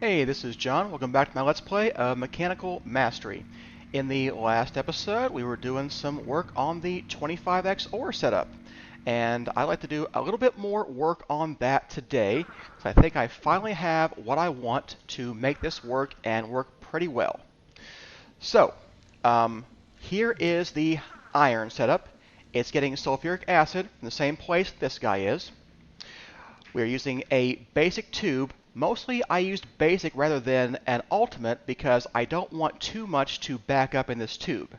Hey, this is John. Welcome back to my Let's Play of Mechanical Mastery. In the last episode, we were doing some work on the 25x ore setup, and I'd like to do a little bit more work on that today, because I think I finally have what I want to make this work and work pretty well. So, here is the iron setup. It's getting sulfuric acid from the same place this guy is. We're using a basic tube. Mostly I used basic rather than an ultimate because I don't want too much to back up in this tube.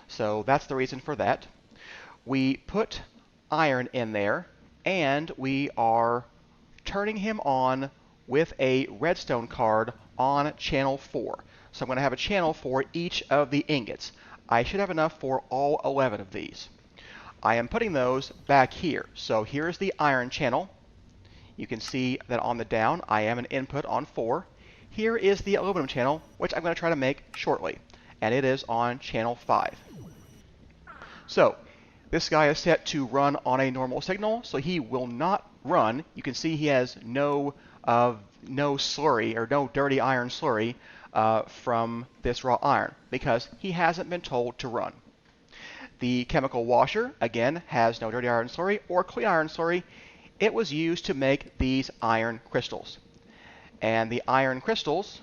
So that's the reason for that. We put iron in there and we are turning him on with a redstone card on channel 4. So I'm going to have a channel for each of the ingots. I should have enough for all 11 of these. I am putting those back here. So here's the iron channel. You can see that on the down, I am an input on 4. Here is the aluminum channel, which I'm going to try to make shortly, and it is on channel 5. So, this guy is set to run on a normal signal, so he will not run. You can see he has no slurry, or no dirty iron slurry, from this raw iron, because he hasn't been told to run. The chemical washer, again, has no dirty iron slurry or clean iron slurry. It was used to make these iron crystals. And the iron crystals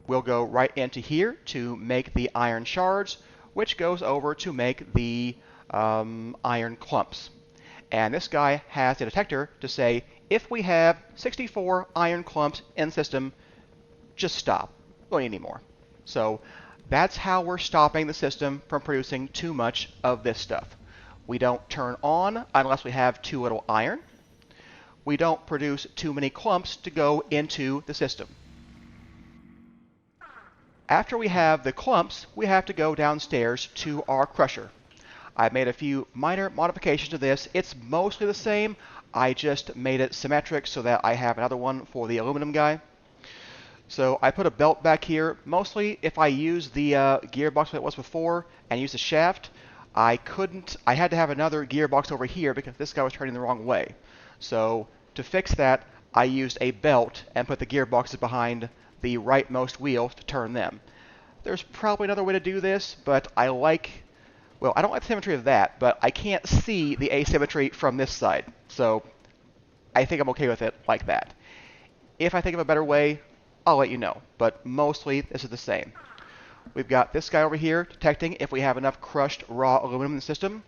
will go right into here to make the iron shards, which goes over to make the iron clumps. And this guy has a detector to say, if we have 64 iron clumps in the system, just stop. We don't need any more. So that's how we're stopping the system from producing too much of this stuff. We don't turn on unless we have too little iron. We don't produce too many clumps to go into the system. After we have the clumps, we have to go downstairs to our crusher. I've made a few minor modifications to this. It's mostly the same. I just made it symmetric so that I have another one for the aluminum guy. So I put a belt back here. Mostly if I use the gearbox that it was before and use the shaft, I had to have another gearbox over here because this guy was turning the wrong way. So to fix that, I used a belt and put the gearboxes behind the rightmost wheels to turn them. There's probably another way to do this, but I don't like the symmetry of that, but I can't see the asymmetry from this side. So I think I'm okay with it like that. If I think of a better way, I'll let you know, but mostly this is the same. We've got this guy over here detecting if we have enough crushed raw aluminum in the system,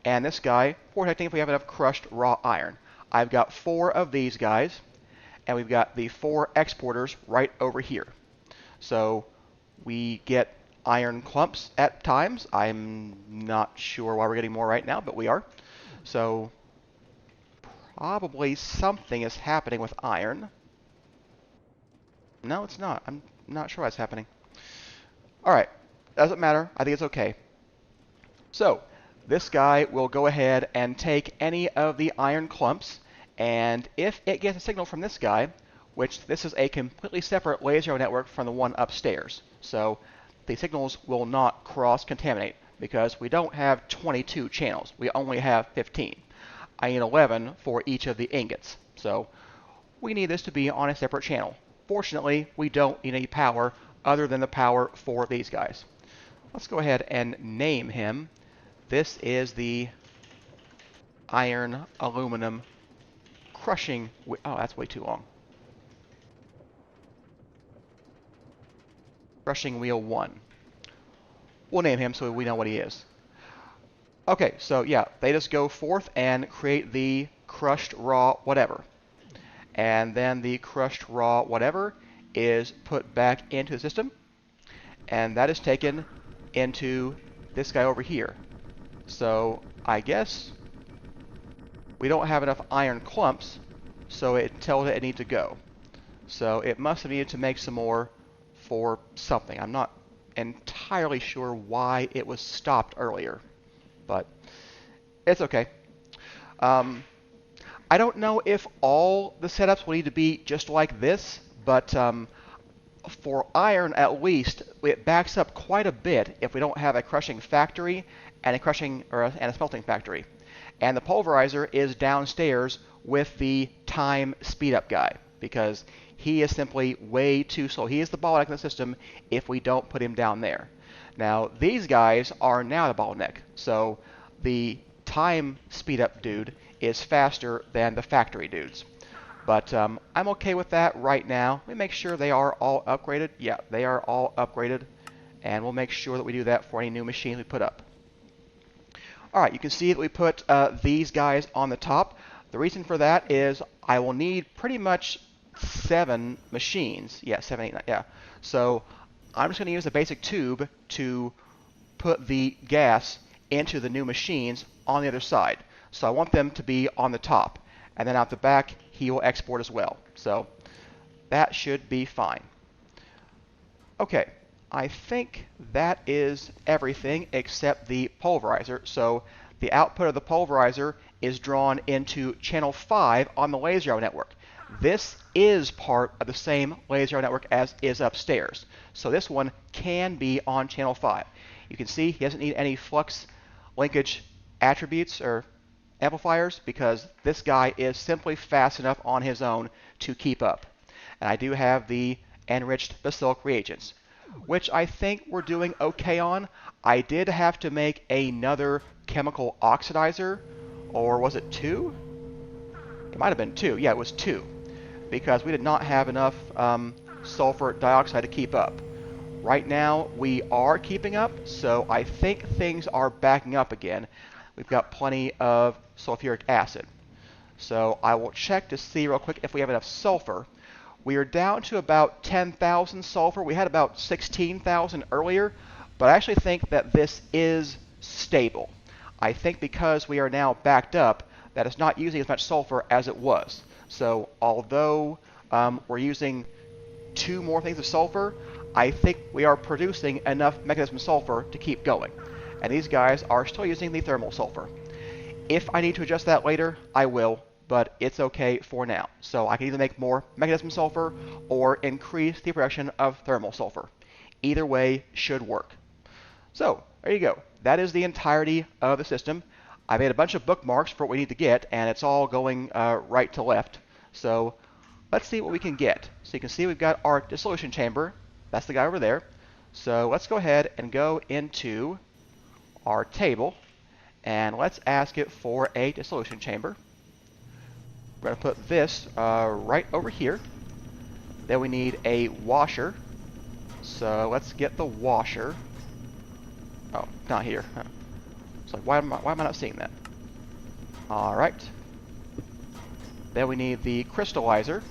and this guy for detecting if we have enough crushed raw iron. I've got 4 of these guys, and we've got the 4 exporters right over here. So we get iron clumps at times. I'm not sure why we're getting more right now, but we are. So probably something is happening with iron. No, it's not. I'm not sure what's happening. Alright, doesn't matter. I think it's okay. So, this guy will go ahead and take any of the iron clumps, and if it gets a signal from this guy, which this is a completely separate laser network from the one upstairs, so the signals will not cross-contaminate, because we don't have 22 channels. We only have 15. I need 11 for each of the ingots, so we need this to be on a separate channel. Fortunately, we don't need any power other than the power for these guys. Let's go ahead and name him. This is the iron aluminum crushing. Oh, that's way too long. Crushing wheel 1. We'll name him so we know what he is. Okay, so yeah, they just go forth and create the crushed raw whatever. And then the crushed raw whatever is put back into the system, and that is taken into this guy over here. So I guess we don't have enough iron clumps, so it tells it needs to go. So it must have needed to make some more for something. I'm not entirely sure why it was stopped earlier, but it's okay. I don't know if all the setups will need to be just like this, but for iron at least, it backs up quite a bit if we don't have a crushing factory and a smelting factory. And the pulverizer is downstairs with the time speed up guy, because he is simply way too slow. He is the bottleneck in the system if we don't put him down there. Now, these guys are now the bottleneck. So the time speed up dude is faster than the factory dudes. But I'm okay with that right now. Let me make sure they are all upgraded. Yeah, they are all upgraded. And we'll make sure that we do that for any new machines we put up. All right, you can see that we put these guys on the top. The reason for that is I will need pretty much 7 machines. Yeah, 7, 8, 9, yeah. So I'm just going to use a basic tube to put the gas into the new machines on the other side. So I want them to be on the top. And then out the back, he will export as well. So that should be fine. Okay, I think that is everything except the pulverizer. So the output of the pulverizer is drawn into channel 5 on the laser arrow network. This is part of the same laser arrow network as is upstairs. So this one can be on channel 5. You can see he doesn't need any flux linkage attributes or amplifiers because this guy is simply fast enough on his own to keep up. And I do have the enriched basilic reagents, which I think we're doing okay on. I did have to make another chemical oxidizer, or was it 2? It might have been 2. Yeah, it was 2, because we did not have enough sulfur dioxide to keep up. Right now, we are keeping up, so I think things are backing up again. We've got plenty of sulfuric acid. So I will check to see real quick if we have enough sulfur. We are down to about 10,000 sulfur. We had about 16,000 earlier, but I actually think that this is stable. I think because we are now backed up, that it's not using as much sulfur as it was. So although we're using 2 more things of sulfur, I think we are producing enough mechanism sulfur to keep going. And these guys are still using the thermal sulfur. If I need to adjust that later, I will, but it's okay for now. So I can either make more mechanism sulfur or increase the production of thermal sulfur. Either way should work. So there you go. That is the entirety of the system. I made a bunch of bookmarks for what we need to get, and it's all going right to left. So let's see what we can get. So you can see we've got our dissolution chamber. That's the guy over there. So let's go ahead and go into our table, and let's ask it for a dissolution chamber. We're going to put this right over here. Then we need a washer. So let's get the washer. Oh, not here. Huh. It's like, why am I not seeing that? All right. Then we need the crystallizer.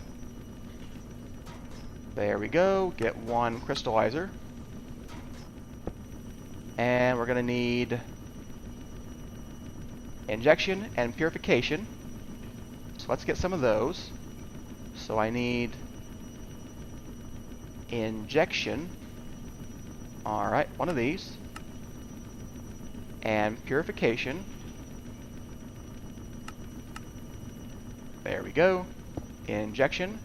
There we go. Get 1 crystallizer. And we're going to need injection and purification. So let's get some of those. So I need injection. All right, 1 of these. And purification. There we go. Injection,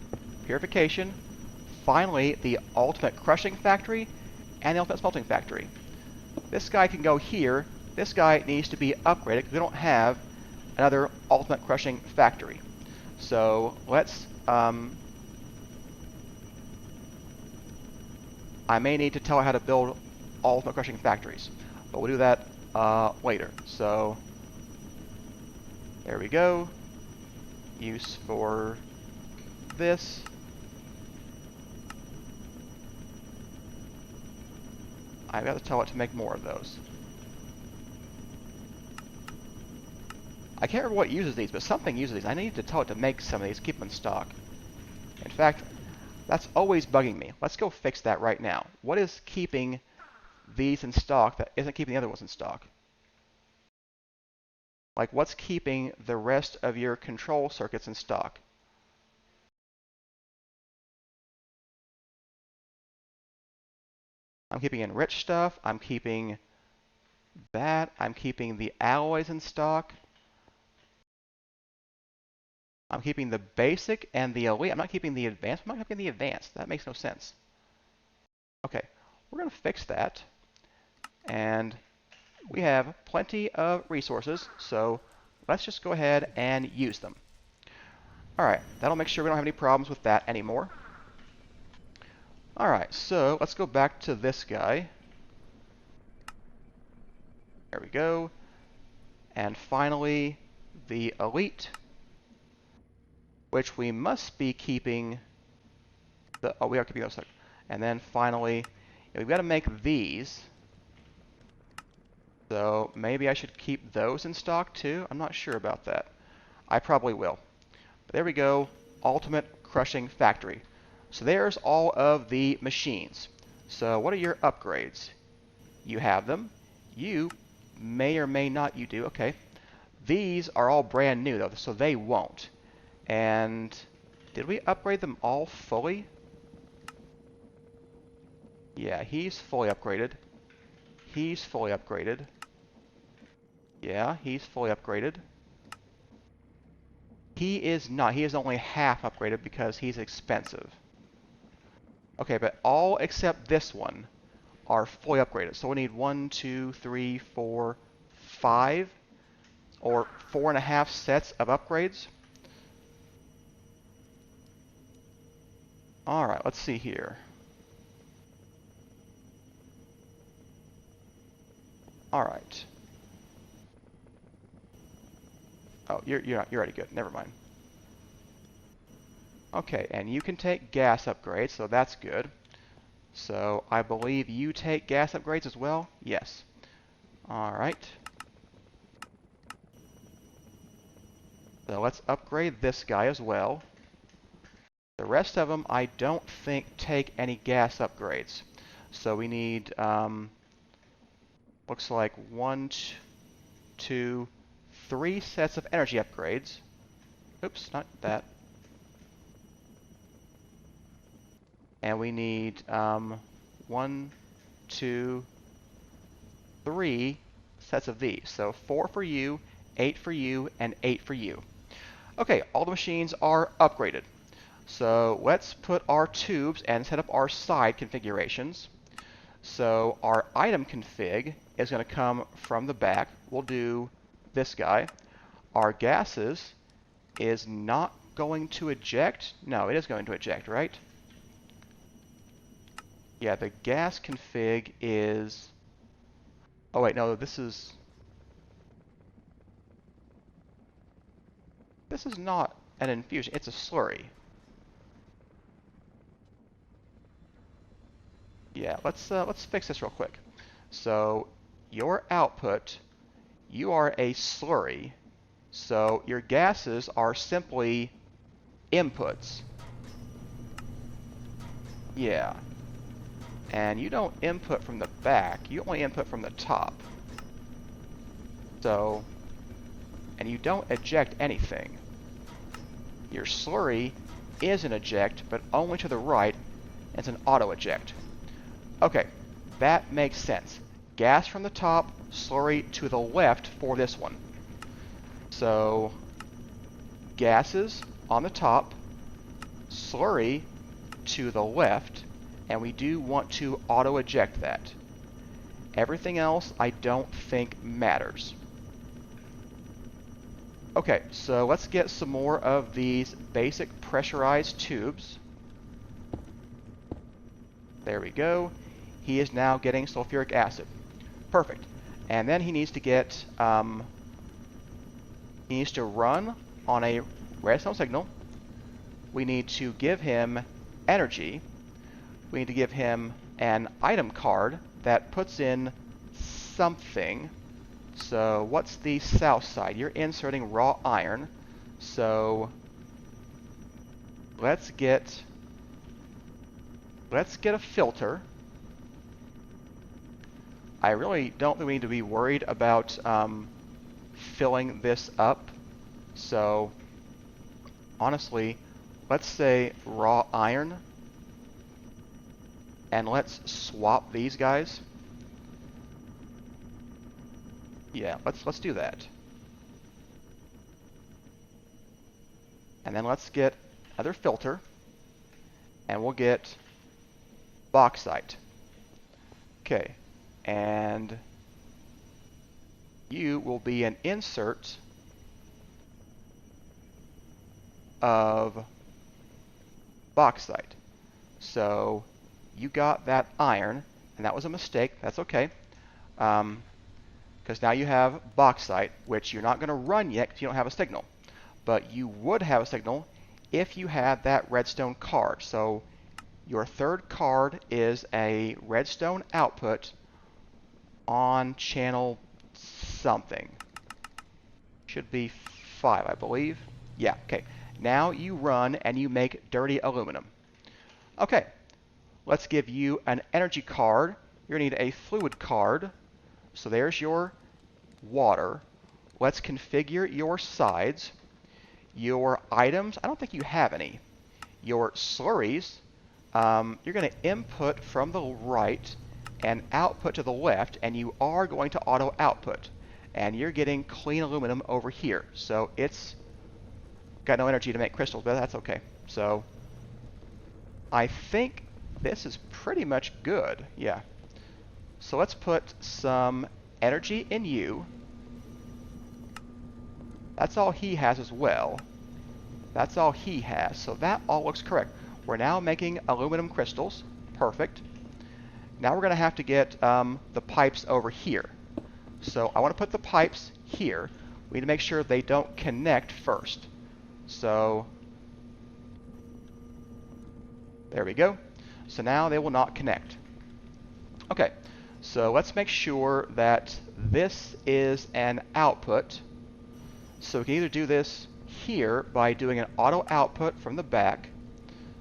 purification. Finally, the ultimate crushing factory and the ultimate smelting factory. This guy can go here. This guy needs to be upgraded because we don't have another ultimate crushing factory. So let's, I may need to tell it how to build ultimate crushing factories, but we'll do that later. So there we go. Use for this. I've got to tell it to make more of those. I can't remember what uses these, but something uses these. I need to tell it to make some of these, keep them in stock. In fact, that's always bugging me. Let's go fix that right now. What is keeping these in stock that isn't keeping the other ones in stock? Like, what's keeping the rest of your control circuits in stock? I'm keeping enriched stuff. I'm keeping that. I'm keeping the alloys in stock. I'm keeping the basic and the elite. I'm not keeping the advanced. I'm not keeping the advanced. That makes no sense. Okay, we're going to fix that. And we have plenty of resources, so let's just go ahead and use them. All right, that'll make sure we don't have any problems with that anymore. Alright, so let's go back to this guy. There we go. And finally, the elite, which we must be keeping the, oh, we are keeping those. And then finally, we've got to make these. So maybe I should keep those in stock too. I'm not sure about that. I probably will. But there we go, Ultimate Crushing Factory. So there's all of the machines. So what are your upgrades? You have them. You may or may not, you do, okay. These are all brand new though, so they won't. And did we upgrade them all fully? Yeah, he's fully upgraded. He's fully upgraded. Yeah, he's fully upgraded. He is not. He is only half upgraded because he's expensive. Okay, but all except this one are fully upgraded. So we need 1, 2, 3, 4, 5, or 4.5 sets of upgrades. Alright, let's see here. Alright. Oh, you're already good. Never mind. Okay, and you can take gas upgrades, so that's good. So I believe you take gas upgrades as well? Yes. Alright. So let's upgrade this guy as well. The rest of them I don't think take any gas upgrades. So we need, looks like 1, 2, 3 sets of energy upgrades. Oops, not that. And we need 1, 2, 3 sets of these. So 4 for you, 8 for you, and 8 for you. Okay, all the machines are upgraded. So let's put our tubes and set up our side configurations. So our item config is going to come from the back. We'll do this guy. Our gases is not going to eject. No, it is going to eject, right? Yeah, the gas config is... Oh wait, no, this is not an infusion, it's a slurry. Yeah, let's fix this real quick. So your output, you are a slurry, so your gases are simply inputs. Yeah. And you don't input from the back, you only input from the top. So, and you don't eject anything. Your slurry is an eject, but only to the right. It's an auto eject. Okay, that makes sense. Gas from the top, slurry to the left for this one. So, gases on the top, slurry to the left, and we do want to auto eject that. Everything else I don't think matters. Okay, so let's get some more of these basic pressurized tubes. There we go. He is now getting sulfuric acid. Perfect. And then he needs to get, he needs to run on a redstone signal. We need to give him energy. We need to give him an item card that puts in something. So what's the south side? You're inserting raw iron. So let's get a filter. I really don't think we need to be worried about filling this up. So honestly, let's say raw iron, and let's swap these guys. Yeah, let's do that. And then let's get another filter, and we'll get bauxite. Okay, and you will be an insert of bauxite. So you got that iron, and that was a mistake. That's okay. Because now you have bauxite, which you're not going to run yet because you don't have a signal. But you would have a signal if you had that redstone card. So your third card is a redstone output on channel something. Should be 5, I believe. Yeah, okay. Now you run and you make dirty aluminum. Okay, let's give you an energy card. You're going to need a fluid card. So there's your water. Let's configure your sides. Your items, I don't think you have any. Your slurries, you're going to input from the right and output to the left, and you are going to auto output. And you're getting clean aluminum over here. So it's got no energy to make crystals, but that's okay. So I think this is pretty much good. Yeah. So let's put some energy in you. That's all he has as well. That's all he has. So that all looks correct. We're now making aluminum crystals. Perfect. Now we're going to have to get the pipes over here. So I want to put the pipes here. We need to make sure they don't connect first. So there we go. So now they will not connect. Okay, so let's make sure that this is an output. So we can either do this here by doing an auto output from the back.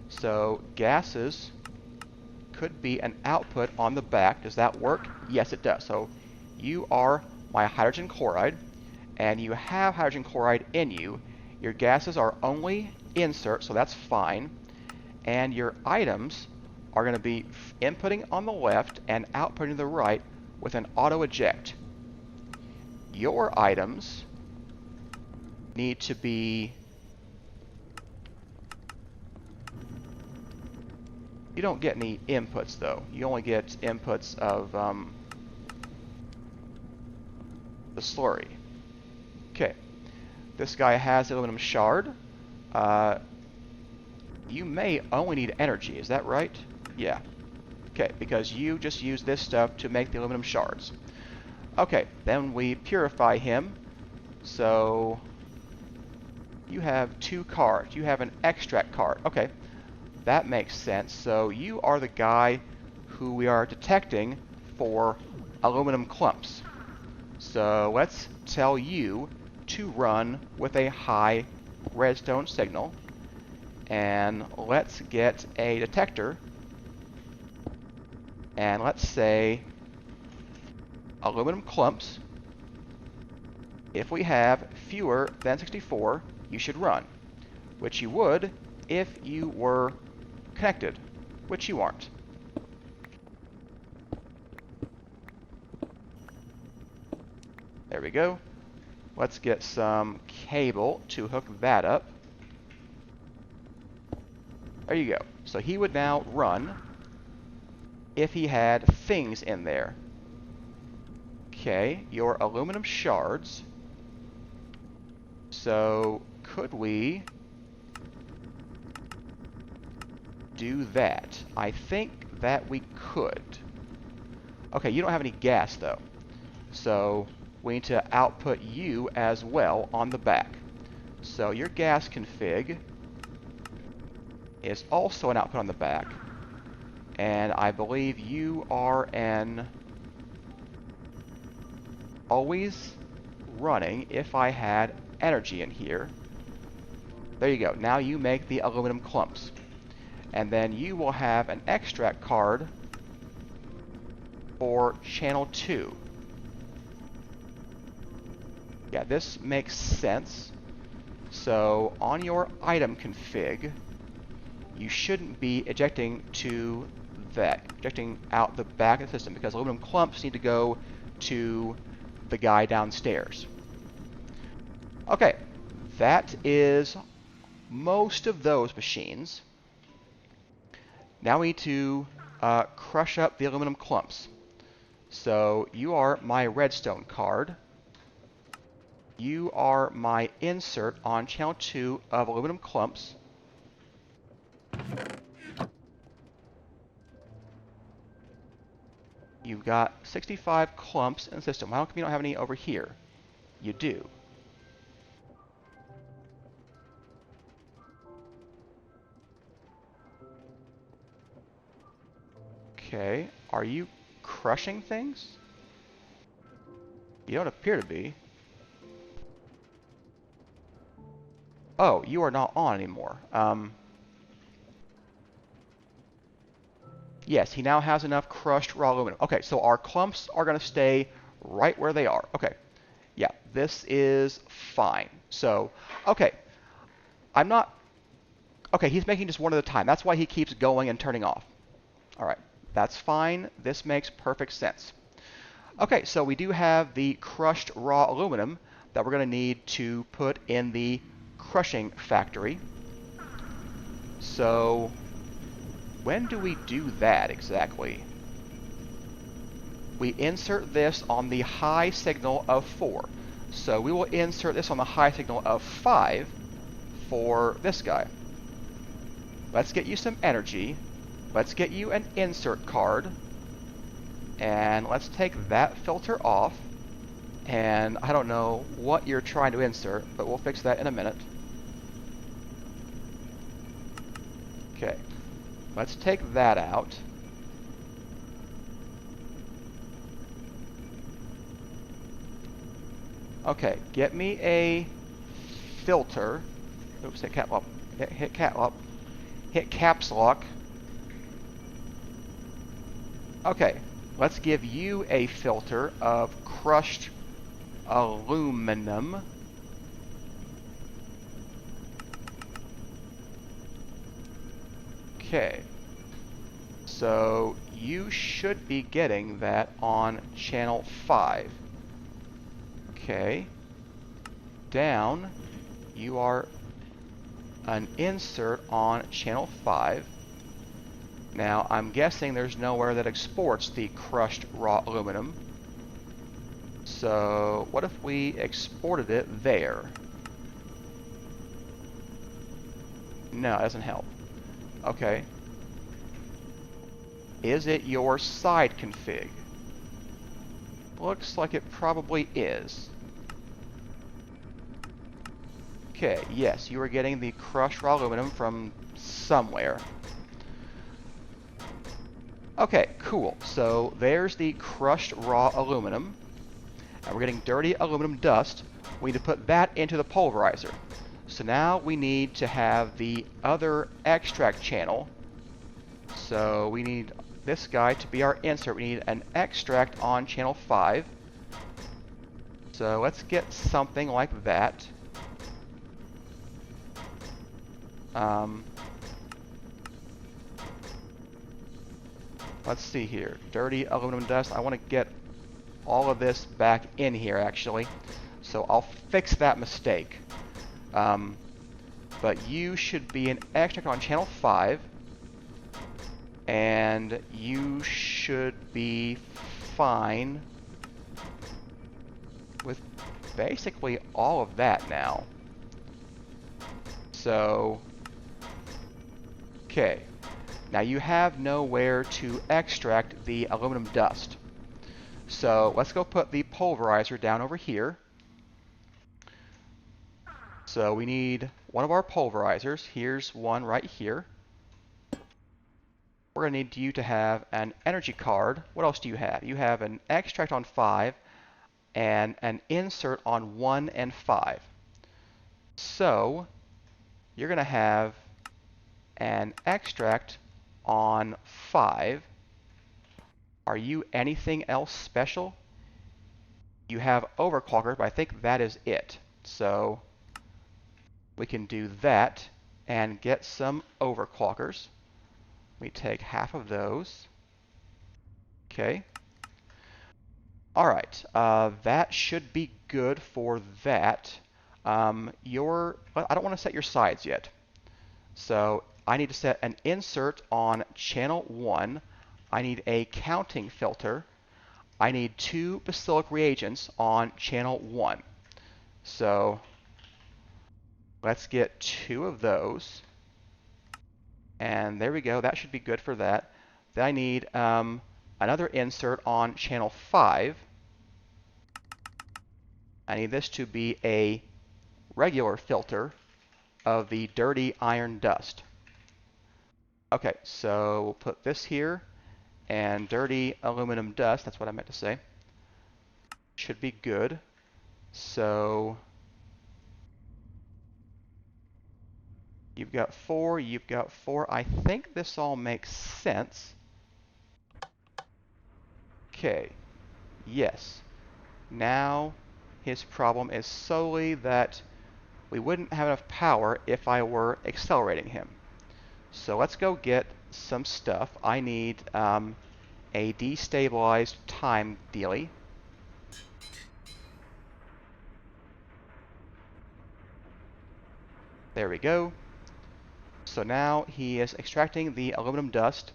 So gases could be an output on the back. Does that work? Yes, it does. So you are my hydrogen chloride, and you have hydrogen chloride in you. Your gases are only insert, so that's fine. And your items are going to be inputting on the left and outputting to the right with an auto eject. Your items need to be... You don't get any inputs though. You only get inputs of the slurry. Okay. This guy has the aluminum shard. You may only need energy, is that right? Yeah. Okay, because you just use this stuff to make the aluminum shards. Okay, then we purify him. So you have 2 cards. You have an extract card. Okay, that makes sense. So you are the guy who we are detecting for aluminum clumps. So let's tell you to run with a high redstone signal. And let's get a detector. And let's say aluminum clumps. If we have fewer than 64, you should run, which you would if you were connected, which you aren't. There we go. Let's get some cable to hook that up. There you go. So he would now run if he had things in there. Okay, your aluminum shards. So could we do that? I think that we could. Okay, you don't have any gas though. So we need to output you as well on the back. So your gas config is also an output on the back. And I believe you are an always running if I had energy in here. There you go. Now you make the aluminum clumps. And then you will have an extract card for channel 2. Yeah, this makes sense. So on your item config, you shouldn't be ejecting to that, ejecting out the back of the system, because aluminum clumps need to go to the guy downstairs. Okay, that is most of those machines. Now we need to crush up the aluminum clumps. So you are my redstone card. You are my insert on channel 2 of aluminum clumps. You've got 65 clumps in the system. How come you don't have any over here? You do. Okay, are you crushing things? You don't appear to be. Oh, you are not on anymore. Yes, he now has enough crushed raw aluminum. Okay, so our clumps are going to stay right where they are. Okay, yeah, this is fine. So, okay, I'm not... Okay, he's making just one at a time. That's why he keeps going and turning off. All right, that's fine. This makes perfect sense. Okay, so we do have the crushed raw aluminum that we're going to need to put in the crushing factory. So, when do we do that exactly? We insert this on the high signal of 4. So we will insert this on the high signal of 5 for this guy. Let's get you some energy. Let's get you an insert card. And let's take that filter off. And I don't know what you're trying to insert, but we'll fix that in a minute. Okay, let's take that out. Okay, get me a filter. Oops, hit cap lock. Hit cap lock. Hit caps lock. Okay, let's give you a filter of crushed aluminum. Okay, so you should be getting that on channel 5. Okay, down, you are an insert on channel 5. Now, I'm guessing there's nowhere that exports the crushed raw aluminum. So, what if we exported it there? No, it doesn't help. Okay. Is it your side config? Looks like it probably is. Okay, yes, you are getting the crushed raw aluminum from somewhere. Okay, cool. So there's the crushed raw aluminum. And we're getting dirty aluminum dust. We need to put that into the pulverizer. So now we need to have the other extract channel. So we need this guy to be our insert. We need an extract on channel 5. So let's get something like that. Let's see here. Dirty aluminum dust. I want to get all of this back in here, actually. So I'll fix that mistake. But you should be an extract on channel 5. And you should be fine with basically all of that now. So, okay. Now you have nowhere to extract the aluminum dust. So let's go put the pulverizer down over here. So we need one of our pulverizers. Here's one right here. We're going to need you to have an energy card. What else do you have? You have an extract on 5 and an insert on 1 and 5. So you're going to have an extract on 5. Are you anything else special? You have overclocker, but I think that is it. So we can do that and get some overclockers. We take half of those. Okay. All right. That should be good for that. I don't want to set your sides yet. So I need to set an insert on channel 1. I need a counting filter. I need 2 bacillic reagents on channel 1. So let's get 2 of those. And there we go. That should be good for that. Then I need another insert on channel 5. I need this to be a regular filter of the dirty iron dust. Okay, so we'll put this here, and dirty aluminum dust, that's what I meant to say, should be good. So you've got 4, you've got 4. I think this all makes sense. Okay, yes. Now his problem is solely that we wouldn't have enough power if I were accelerating him. So let's go get some stuff. I need a destabilized time dealy. There we go. So now he is extracting the aluminum dust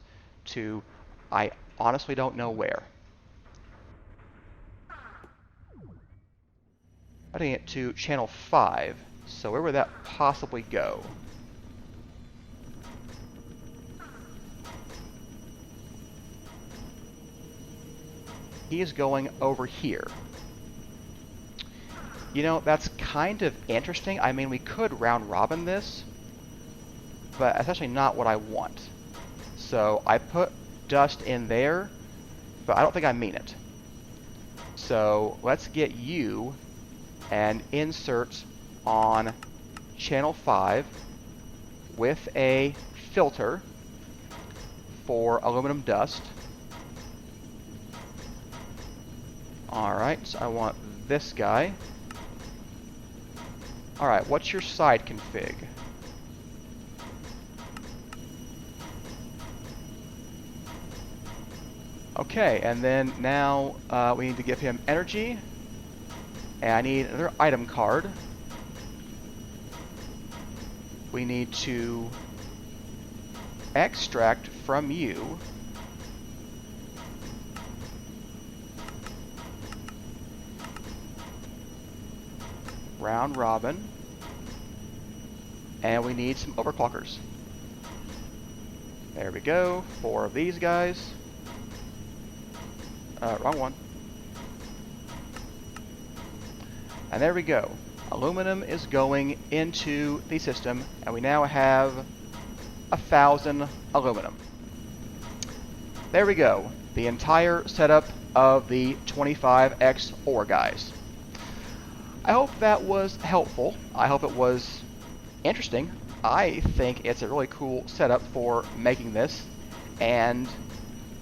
to, I honestly don't know where. Putting it to channel 5. So where would that possibly go? He is going over here. You know, that's kind of interesting. I mean, we could round robin this, but that's actually not what I want. So I put dust in there, but I don't think I mean it. So let's get you and insert on channel 5 with a filter for aluminum dust. Alright, so I want this guy. Alright, what's your side config? Okay, and then now we need to give him energy. And I need another item card. We need to extract from you round robin, and we need some overclockers. There we go, 4 of these guys. Wrong one. And there we go. Aluminum is going into the system, and we now have 1,000 aluminum. There we go. The entire setup of the 25X ore guys. I hope that was helpful. I hope it was interesting. I think it's a really cool setup for making this, and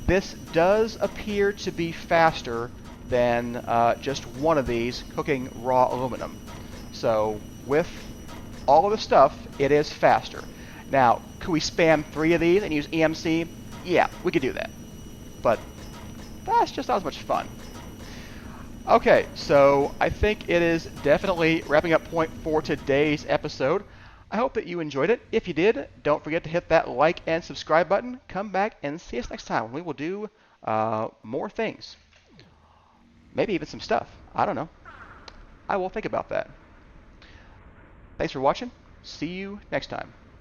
this does appear to be faster than just one of these cooking raw aluminum. So with all of the stuff, it is faster. Now, could we spam 3 of these and use EMC? Yeah, we could do that. But that's just not as much fun. Okay, so I think it is definitely wrapping up point for today's episode. I hope that you enjoyed it. If you did, don't forget to hit that like and subscribe button. Come back and see us next time when we will do more things. Maybe even some stuff. I don't know. I will think about that. Thanks for watching. See you next time.